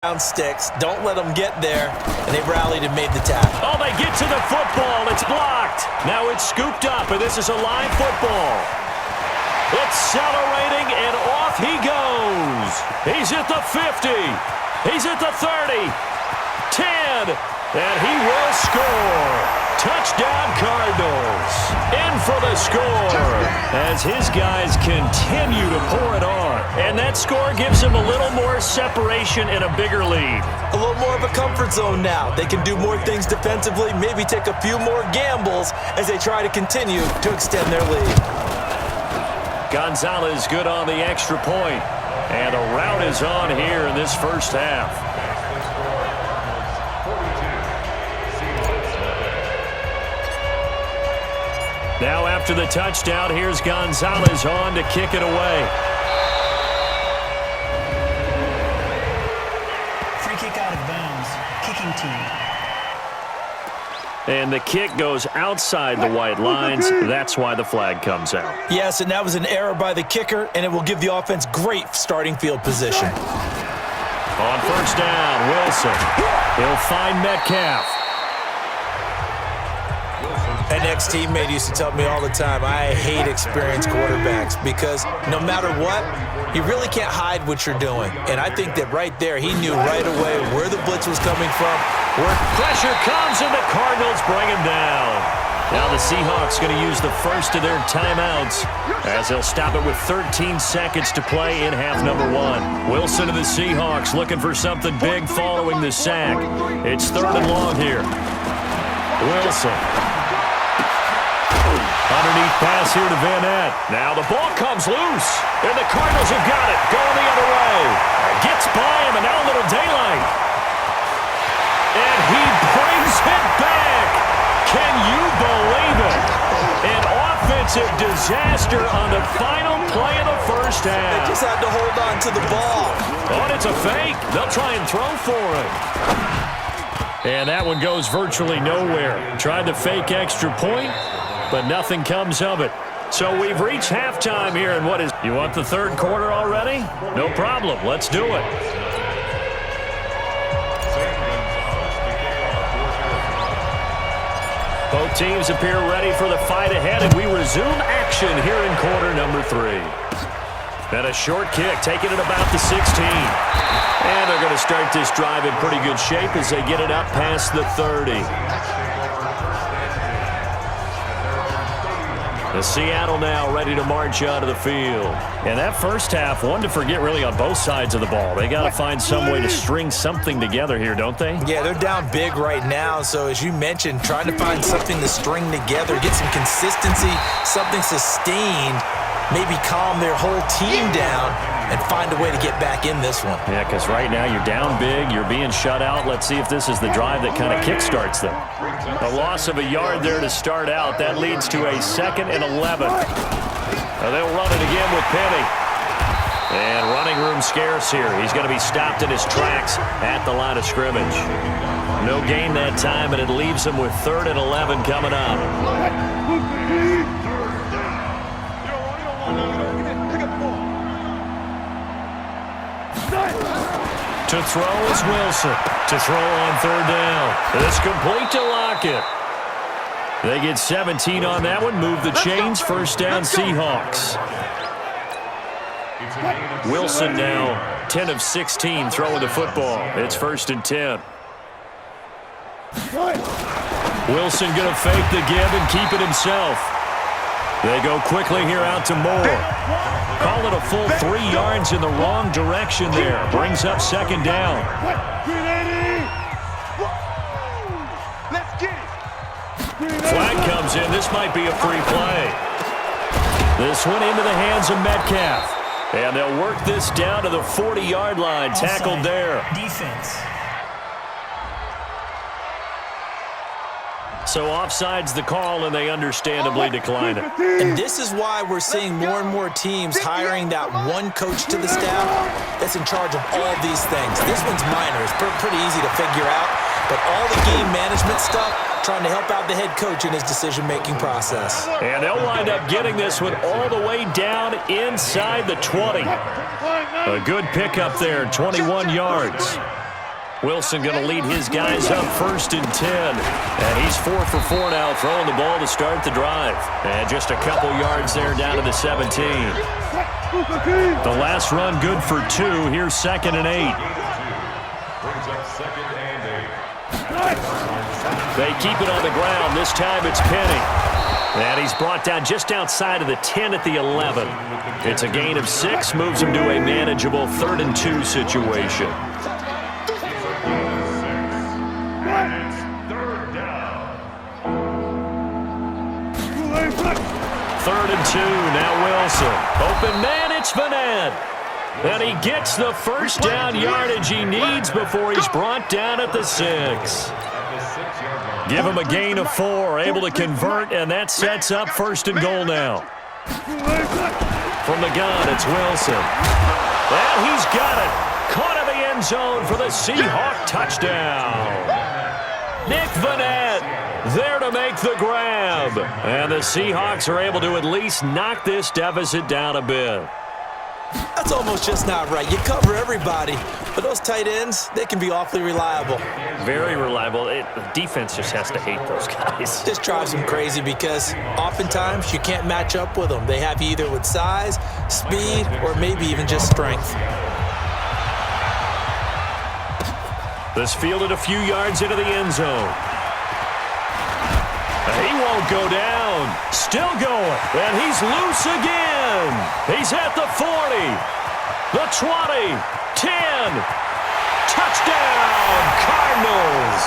Sticks. Don't let them get there. And they rallied and made the tackle. Oh, they get to the football. It's blocked. Now it's scooped up, and this is a live football. Accelerating, and off he goes. He's at the 50. He's at the 30. 10. And he will score. Touchdown, Cardinals. In for the score as his guys continue to pour it on. And that score gives him a little more separation and a bigger lead. A little more of a comfort zone now. They can do more things defensively, maybe take a few more gambles as they try to continue to extend their lead. Gonzalez good on the extra point. And a rout is on here in this first half. Now after the touchdown, here's Gonzalez on to kick it away. Free kick out of bounds. Kicking team. And the kick goes outside the white lines. That's why the flag comes out. Yes, and that was an error by the kicker, and it will give the offense great starting field position. On first down, Wilson. He'll find Metcalf. An ex-teammate used to tell me all the time, I hate experienced quarterbacks because no matter what, you really can't hide what you're doing. And I think that right there, he knew right away where the blitz was coming from. Where pressure comes, and the Cardinals bring him down. Now the Seahawks going to use the first of their timeouts as they'll stop it with 13 seconds to play in half number 1. Wilson of the Seahawks looking for something big following the sack. It's 3rd and long here. Wilson. Underneath pass here to Van Ness. Now the ball comes loose, and the Cardinals have got it. Going the other way. Gets by him, and now a little daylight. And he brings it back. Can you believe it? An offensive disaster on the final play of the first half. They just had to hold on to the ball. Oh, and it's a fake. They'll try and throw for it. And that one goes virtually nowhere. Tried to fake extra point, but nothing comes of it. So we've reached halftime here, and what is... You want the third quarter already? No problem. Let's do it. Both teams appear ready for the fight ahead, and we resume action here in quarter number 3. And a short kick, taking it about the 16. And they're going to start this drive in pretty good shape as they get it up past the 30. The Seattle now ready to march out of the field. And that first half, one to forget really on both sides of the ball. They got to find some way to string something together here, don't they? Yeah, they're down big right now. So as you mentioned, trying to find something to string together, get some consistency, something sustained, maybe calm their whole team down and find a way to get back in this one. Yeah, because right now you're down big, you're being shut out. Let's see if this is the drive that kind of kickstarts them. A loss of a yard there to start out. That leads to a 2nd and 11. They'll run it again with Penny. And running room scarce here. He's going to be stopped in his tracks at the line of scrimmage. No gain that time, and it leaves him with 3rd and 11 coming up. To throw is Wilson. To throw on 3rd down. It's complete to Lockett. They get 17 on that one. Move the chains. First down, Seahawks. Wilson now 10 of 16 throwing the football. It's 1st and 10. Wilson going to fake the give and keep it himself. They go quickly here out to Moore. Call it a full 3 yards in the wrong direction there. Brings up 2nd down. Flag comes in. This might be a free play. This one into the hands of Metcalf. And they'll work this down to the 40-yard line. Tackled there. Defense. So offside's the call, and they understandably decline it. And this is why we're seeing more and more teams hiring that one coach to the staff that's in charge of all these things. This one's minor. It's pretty easy to figure out. But all the game management stuff, trying to help out the head coach in his decision-making process. And they'll wind up getting this one all the way down inside the 20. A good pickup there, 21 yards. Wilson going to lead his guys up 1st and 10. And he's 4 for 4 now, throwing the ball to start the drive. And just a couple yards there down to the 17. The last run good for 2. Here's 2nd and 8. They keep it on the ground. This time it's Penny. And he's brought down just outside of the 10 at the 11. It's a gain of 6, moves him to a manageable 3rd and 2 situation. 3rd and 2, now Wilson. Open man, it's Vanette. And he gets the first down yardage he needs before he's brought down at the 6. Give him a gain of 4, able to convert, and that sets up 1st and goal now. From the gun, it's Wilson. And he's got it. Caught in the end zone for the Seahawk touchdown. Nick Vanette there to make the grab. And the Seahawks are able to at least knock this deficit down a bit. That's almost just not right. You cover everybody, but those tight ends, they can be awfully reliable. Very reliable. The defense just has to hate those guys. Just drives them crazy because oftentimes you can't match up with them. They have you either with size, speed, or maybe even just strength. This fielded a few yards into the end zone. He won't go down. Still going. And he's loose again. He's at the 40, the 20, 10. Touchdown, Cardinals.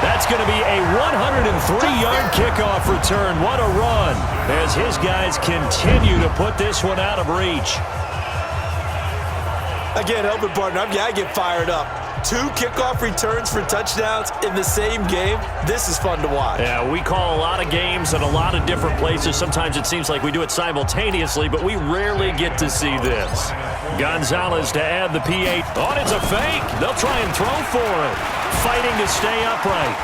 That's going to be a 103-yard kickoff return. What a run as his guys continue to put this one out of reach. Again, help it, partner. I get fired up. 2 kickoff returns for touchdowns in the same game. This is fun to watch. Yeah, we call a lot of games in a lot of different places. Sometimes it seems like we do it simultaneously, but we rarely get to see this. Gonzalez to add the P8. Oh, it's a fake. They'll try and throw for it. Fighting to stay upright.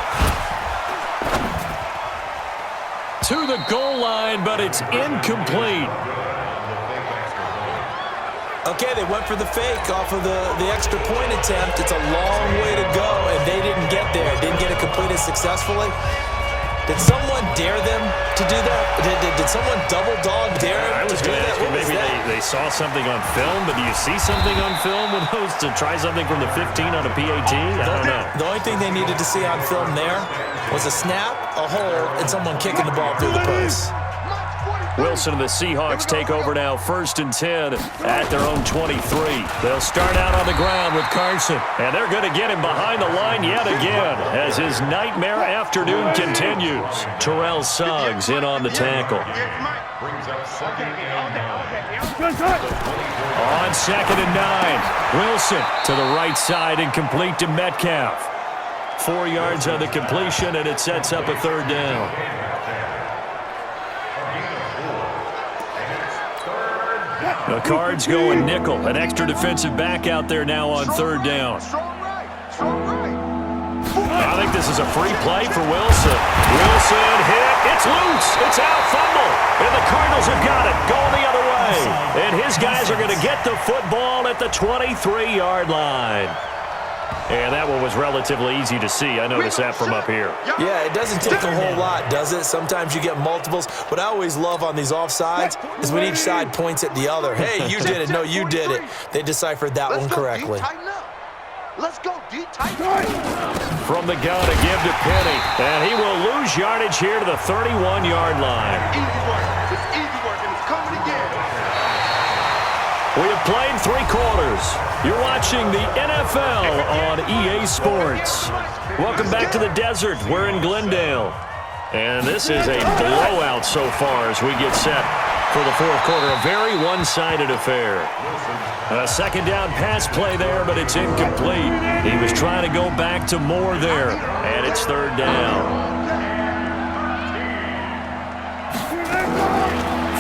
To the goal line, but it's incomplete. Okay, they went for the fake off of the extra point attempt. It's a long way to go, and they didn't get there. Didn't get it completed successfully. Did someone dare them to do that? Did someone double dog dare them to do that? Maybe they saw something on film, but do you see something on film with those to try something from the 15 on a PAT? I don't know. The only thing they needed to see on film there was a snap, a hole, and someone kicking the ball through the post. Wilson and the Seahawks take over now 1st and 10 at their own 23. They'll start out on the ground with Carson, and they're going to get him behind the line yet again as his nightmare afternoon continues. Terrell Suggs in on the tackle. On 2nd and 9, Wilson to the right side and complete to Metcalf. 4 yards on the completion, and it sets up a 3rd down. The Cards going nickel. An extra defensive back out there now on 3rd down. I think this is a free play for Wilson. Wilson hit. It's loose. It's out. Fumble. And the Cardinals have got it. Going the other way. And his guys are going to get the football at the 23-yard line. And that one was relatively easy to see. I noticed that from up here. Yeah, it doesn't take a whole lot, does it? Sometimes you get multiples. What I always love on these offsides is when each side points at the other. Hey, you did it. No, you did it. They deciphered that one correctly. Let's go, D. Tighten up. From the gun, a give to Penny. And he will lose yardage here to the 31-yard line. Easy work. It's easy work, and it's coming again. We have played 3 quarters. You're watching the NFL on EA Sports. Welcome back to the desert. We're in Glendale. And this is a blowout so far as we get set for the 4th quarter. A very one-sided affair. A 2nd down pass play there, but it's incomplete. He was trying to go back to Moore there, and it's 3rd down.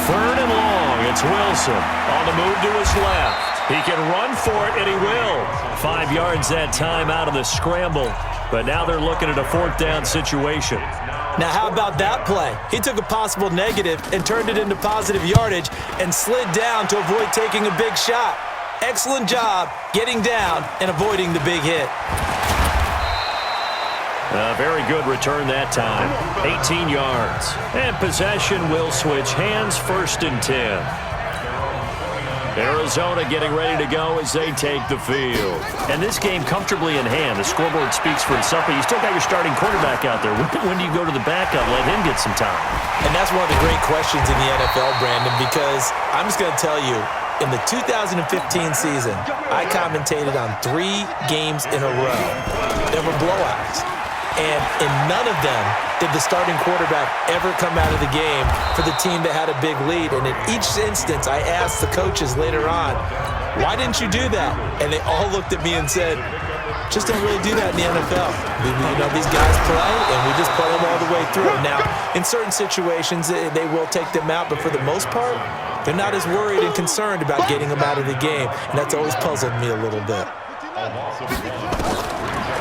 3rd and long. It's Wilson on the move to his left. He can run for it, and he will. 5 yards that time out of the scramble. But now they're looking at a 4th down situation. Now, how about that play? He took a possible negative and turned it into positive yardage and slid down to avoid taking a big shot. Excellent job getting down and avoiding the big hit. A very good return that time. 18 yards. And possession will switch hands, 1st and 10. Arizona getting ready to go as they take the field. And this game comfortably in hand. The scoreboard speaks for itself, but you still got your starting quarterback out there. When do you go to the backup, let him get some time? And that's one of the great questions in the NFL, Brandon, because I'm just going to tell you, in the 2015 season, I commentated on 3 games in a row. There were blowouts. And in none of them did the starting quarterback ever come out of the game for the team that had a big lead. And in each instance, I asked the coaches later on, why didn't you do that? And they all looked at me and said, just don't really do that in the NFL. You know, these guys play, and we just play them all the way through. Now, in certain situations, they will take them out, but for the most part, they're not as worried and concerned about getting them out of the game. And that's always puzzled me a little bit.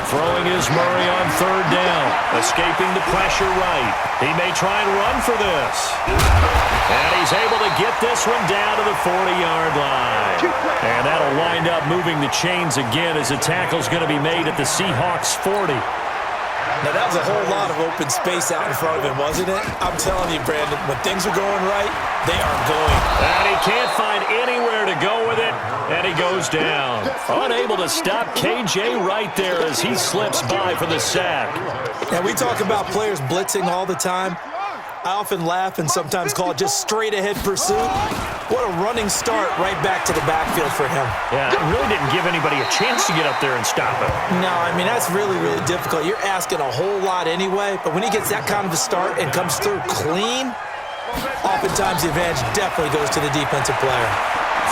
Throwing is Murray on 3rd down. Escaping the pressure right. He may try and run for this. And he's able to get this one down to the 40-yard line. And that'll wind up moving the chains again as the tackle's going to be made at the Seahawks 40. Now, that was a whole lot of open space out in front of him, wasn't it? I'm telling you, Brandon, when things are going right, they are going. And he can't find anywhere to go with it, and he goes down. Unable to stop KJ right there as he slips by for the sack. Now, we talk about players blitzing all the time. I often laugh and sometimes call it just straight-ahead pursuit. What a running start right back to the backfield for him. Yeah, it really didn't give anybody a chance to get up there and stop him. No, I mean, that's really, really difficult. You're asking a whole lot anyway, but when he gets that kind of a start and comes through clean, oftentimes the advantage definitely goes to the defensive player.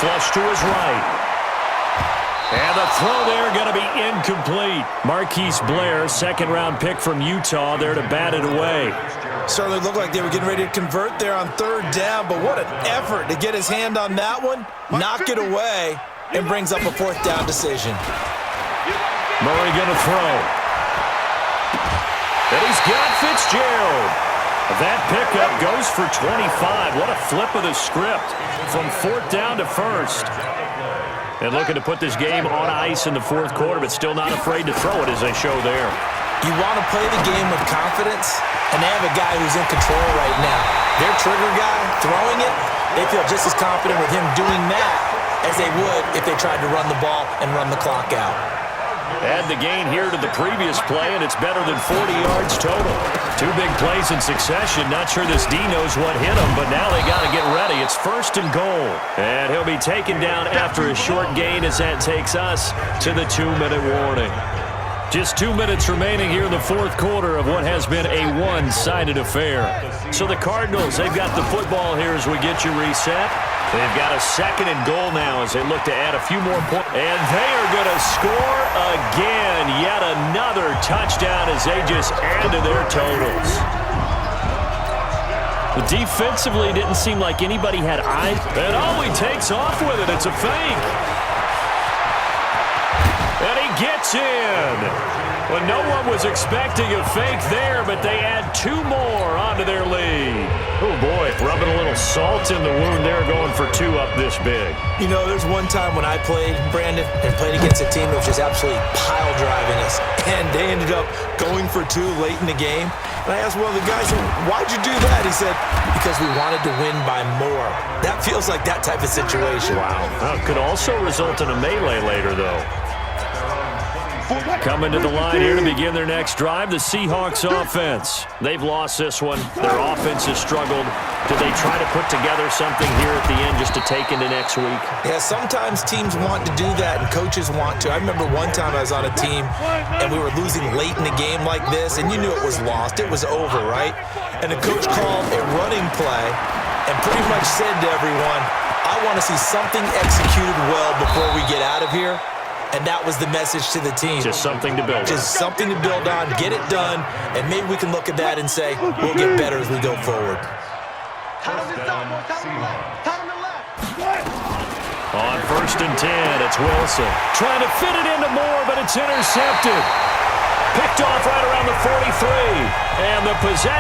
Flush to his right. And the throw there going to be incomplete. Marquise Blair, 2nd-round pick from Utah, there to bat it away. Certainly looked like they were getting ready to convert there on 3rd down, but what an effort to get his hand on that one, knock it away, and brings up a 4th down decision. Murray going to throw. And he's got Fitzgerald. That pickup goes for 25. What a flip of the script from 4th down to 1st. And looking to put this game on ice in the 4th quarter, but still not afraid to throw it as they show there. You want to play the game with confidence, and they have a guy who's in control right now. Their trigger guy throwing it, they feel just as confident with him doing that as they would if they tried to run the ball and run the clock out. Add the gain here to the previous play, and it's better than 40 yards total. 2 big plays in succession. Not sure this D knows what hit him, but now they got to get ready. It's 1st and goal. And he'll be taken down after a short gain as that takes us to the 2-minute warning. Just 2 minutes remaining here in the 4th quarter of what has been a one-sided affair. So the Cardinals, they've got the football here as we get you reset. They've got a 2nd and goal now as they look to add a few more points. And they are going to score again. Yet another touchdown as they just add to their totals. Defensively, it didn't seem like anybody had eyes. And he takes off with it. It's a fake. And he gets in. Well, no one was expecting a fake there, but they add 2 more onto their lead. Oh, boy, rubbing a little salt in the wound there, going for 2 up this big. You know, there's one time when I played, Brandon, and played against a team that was just absolutely pile driving us, and they ended up going for 2 late in the game. And I asked one of the guys, why'd you do that? He said, because we wanted to win by more. That feels like that type of situation. Wow. Could also result in a melee later, though. Coming to the line here to begin their next drive, the Seahawks offense. They've lost this one. Their offense has struggled. Do they try to put together something here at the end just to take into next week? Yeah, sometimes teams want to do that and coaches want to. I remember one time I was on a team and we were losing late in the game like this, and you knew it was lost. It was over, right? And the coach called a running play and pretty much said to everyone, I want to see something executed well before we get out of here. And that was the message to the team. Just something to build on. Just something to build on, get it done, and maybe we can look at that and say, we'll get better as we go forward. On 1st and 10, it's Wilson. Trying to fit it into Moore, but it's intercepted. Picked off right around the 43. And the possession.